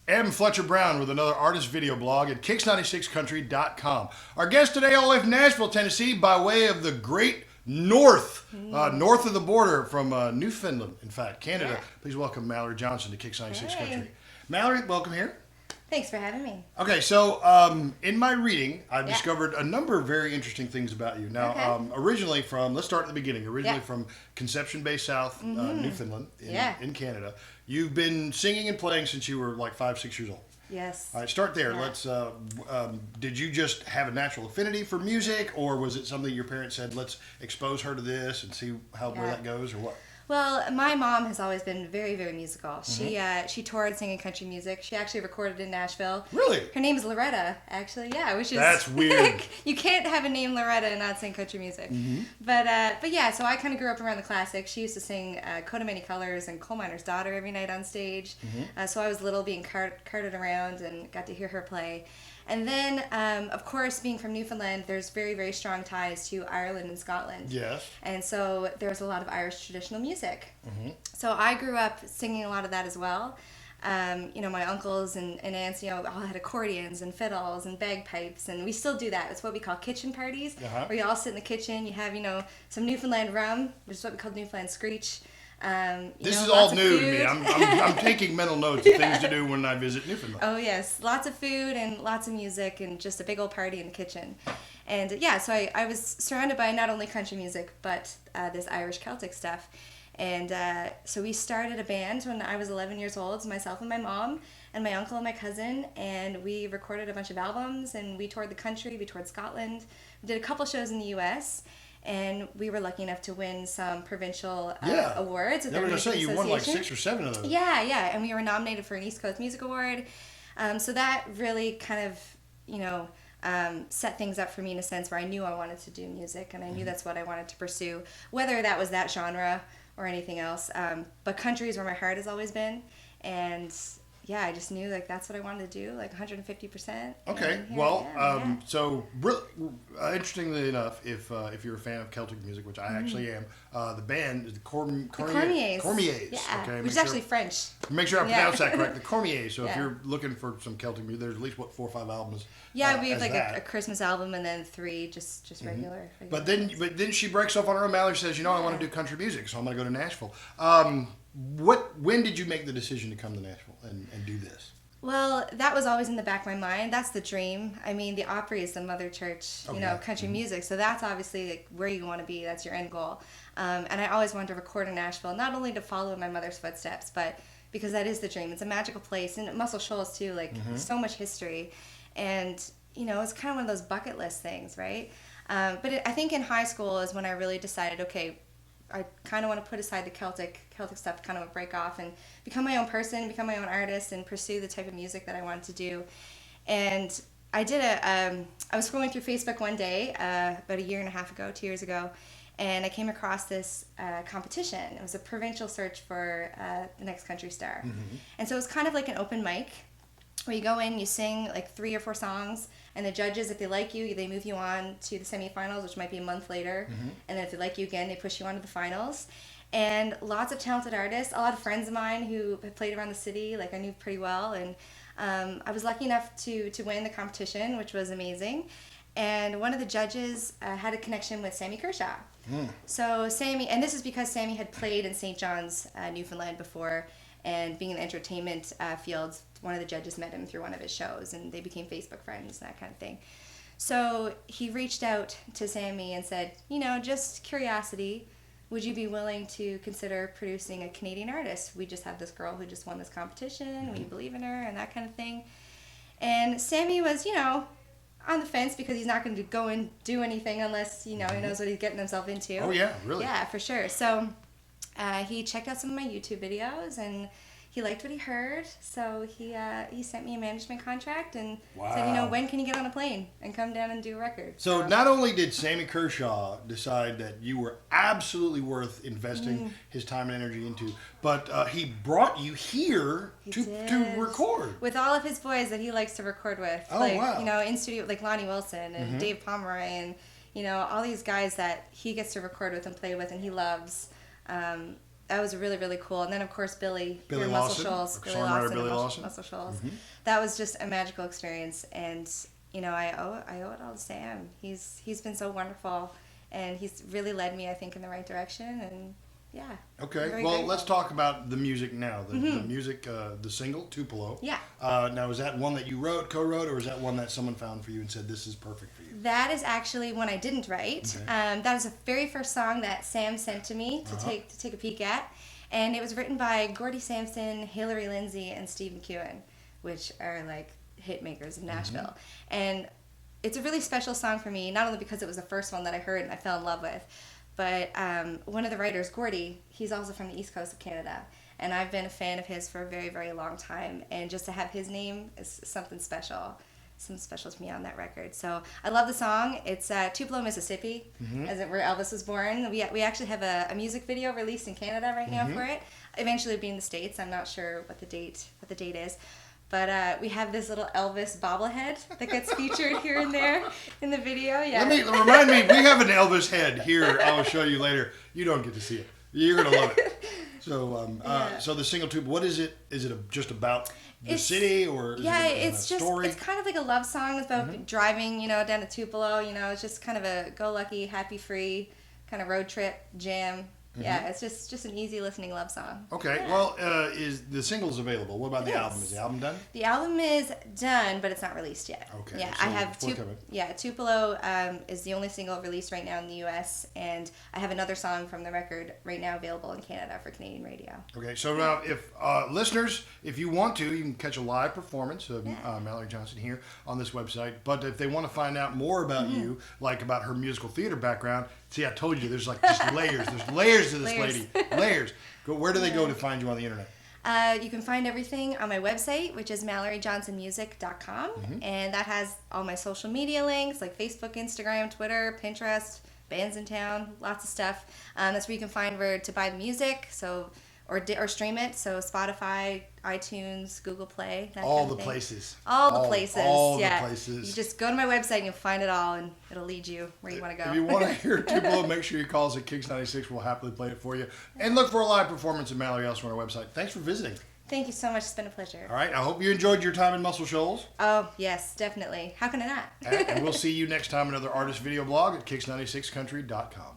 M. Fletcher Brown with another artist video blog at kicks96country.com. Our guest today, all the way from Nashville, Tennessee, by way of the great north, north of the border from Newfoundland, in fact, Canada. Yeah. Please welcome Mallory Johnson to Kicks 96 Hey. Country. Mallory, welcome here. Thanks for having me. Okay, so in my reading, I've Yeah. discovered a number of very interesting things about you. Now, originally from, let's start at the beginning, originally from Conception Bay South, Newfoundland in Canada. You've been singing and playing since you were like 5, 6 years old. Yes. All right, start there. Yeah. Let's. Did you just have a natural affinity for music, or was it something your parents said, let's expose her to this and see where that goes, or what? Well, my mom has always been very, very musical. She toured singing country music. She actually recorded in Nashville. Really? Her name is Loretta, actually. Yeah, which is That's weird. You can't have a name Loretta and not sing country music. But yeah, so I kind of grew up around the classics. She used to sing Coat of Many Colors and Coal Miner's Daughter every night on stage. So I was little, being carted around and got to hear her play. And then, of course, being from Newfoundland, there's very, very strong ties to Ireland and Scotland. Yes. And so there's a lot of Irish traditional music. So I grew up singing a lot of that as well. My uncles and aunts, all had accordions and fiddles and bagpipes, and we still do that. It's what we call kitchen parties, where you all sit in the kitchen, you have, some Newfoundland rum, which is what we call Newfoundland screech. This is all new to me. I'm taking mental notes of things to do when I visit Newfoundland. Oh yes, lots of food and lots of music and just a big old party in the kitchen. And so I was surrounded by not only country music but this Irish Celtic stuff. And so we started a band when I was 11 years old, so myself and my mom and my uncle and my cousin, and we recorded a bunch of albums, and we toured the country, we toured Scotland, we did a couple shows in the U.S., and we were lucky enough to win some provincial awards. I was going to say, you won like 6 or 7 of those. Yeah, and we were nominated for an East Coast Music Award. So that really kind of, set things up for me in a sense where I knew I wanted to do music, and I knew that's what I wanted to pursue, whether that was that genre or anything else. But country is where my heart has always been, and yeah, I just knew that's what I wanted to do, 150%. Okay, so interestingly enough, if you're a fan of Celtic music, which I actually am, the band is the Cormiers. Yeah, Okay, which is actually French. Make sure I pronounce that correct. The Cormiers. So if you're looking for some Celtic music, there's at least 4 or 5 albums. Yeah, we have a Christmas album and then 3 just regular. But then she breaks off on her own. Mallory says, I want to do country music, so I'm going to go to Nashville. When did you make the decision to come to Nashville and do this? Well, that was always in the back of my mind. That's the dream. I mean, the Opry is the mother church, country music. So that's obviously where you want to be. That's your end goal. And I always wanted to record in Nashville, not only to follow in my mother's footsteps, but because that is the dream. It's a magical place. And Muscle Shoals, too, so much history. And, it's kind of one of those bucket list things, right? But I think in high school is when I really decided, okay, I kind of want to put aside the Celtic stuff, kind of a break off, and become my own person, become my own artist, and pursue the type of music that I wanted to do. And I did I was scrolling through Facebook one day, about 1.5 years ago, 2 years ago, and I came across this competition. It was a provincial search for the next country star. And so it was kind of like an open mic, where you go in, you sing 3 or 4 songs, and the judges, if they like you, they move you on to the semifinals, which might be a month later. And then if they like you again, they push you on to the finals. And lots of talented artists, a lot of friends of mine who have played around the city, I knew pretty well. And I was lucky enough to win the competition, which was amazing. And one of the judges had a connection with Sammy Kershaw. So Sammy, and this is because Sammy had played in St. John's, Newfoundland before, and being in the entertainment field, one of the judges met him through one of his shows, and they became Facebook friends, that kind of thing. So he reached out to Sammy and said, just curiosity, would you be willing to consider producing a Canadian artist? We just have this girl who just won this competition, we believe in her, and that kind of thing. And Sammy was, on the fence, because he's not going to go and do anything unless, he knows what he's getting himself into. Oh, yeah, really? Yeah, for sure. So he checked out some of my YouTube videos, and he liked what he heard, so he sent me a management contract and said, when can you get on a plane and come down and do a record? So not only did Sammy Kershaw decide that you were absolutely worth investing his time and energy into, but he brought you here to record. With all of his boys that he likes to record with. In studio, like Lonnie Wilson and Dave Pomeroy and, all these guys that he gets to record with and play with and he loves. that was really, really cool. And then, of course, Billy Billy here in Lawson, Muscle Shoals. songwriter Billy Lawson. Muscle Shoals. That was just a magical experience. And, you know, I owe it all to Sam. He's been so wonderful. And he's really led me, I think, in the right direction. And, yeah. Okay. Very Well, grateful. let's talk about the music now. The music, the single, Tupelo. Yeah. Now, is that one that you wrote, co-wrote, or is that one that someone found for you and said, this is perfect for you? That is actually one I didn't write. Okay. That was the very first song that Sam sent to me to take a peek at. And it was written by Gordy Sampson, Hillary Lindsay, and Steve McEwen, which are like hit makers in Nashville. And it's a really special song for me, not only because it was the first one that I heard and I fell in love with, but one of the writers, Gordy, he's also from the East Coast of Canada. And I've been a fan of his for a very, very long time. And just to have his name is something special. Something special to me on that record. So I love the song. It's Tupelo, Mississippi, as it where Elvis was born. We actually have a music video released in Canada right now for it. Eventually it'll be in the States. I'm not sure what the date is. But we have this little Elvis bobblehead that gets featured here and there in the video. Yeah. Remind me, we have an Elvis head here. I will show you later. You don't get to see it. You're gonna love it. So, so the single Tupelo, what is it? Is it just about the city, or is it's a just story? it's kind of like a love song. It's about driving, you know, down to Tupelo. You know, it's just kind of a go-lucky, happy-free kind of road trip jam. Yeah, it's just an easy listening love song. Okay, Yeah. well, is the singles available? What about the Yes. album? Is the album done? The album is done, but it's not released yet. Okay, Yeah, so I have it's forthcoming. Tupelo is the only single released right now in the U.S., and I have another song from the record right now available in Canada for Canadian radio. Okay, so now if listeners, if you want to, you can catch a live performance of Mallory Johnson here on this website. But if they want to find out more about you, like about her musical theater background, see, I told you, there's like just layers. There's layers to this lady. Layers. Where do they go to find you on the internet? You can find everything on my website, which is MalloryJohnsonMusic.com, and that has all my social media links like Facebook, Instagram, Twitter, Pinterest, bands in town, lots of stuff. That's where you can find where to buy the music, so or stream it. So Spotify, iTunes, Google Play, that All kind the of thing. places. All the places. All yeah. the places. You just go to my website and you'll find it all, and it'll lead you where you want to go. If you want to hear Tupelo, make sure you call us at Kicks 96. We'll happily play it for you. And look for a live performance of Mallory elsewhere on our website. Thanks for visiting. Thank you so much. It's been a pleasure. All right. I hope you enjoyed your time in Muscle Shoals. Oh, yes, definitely. How can I not? And we'll see you next time, another artist video blog at kicks96country.com.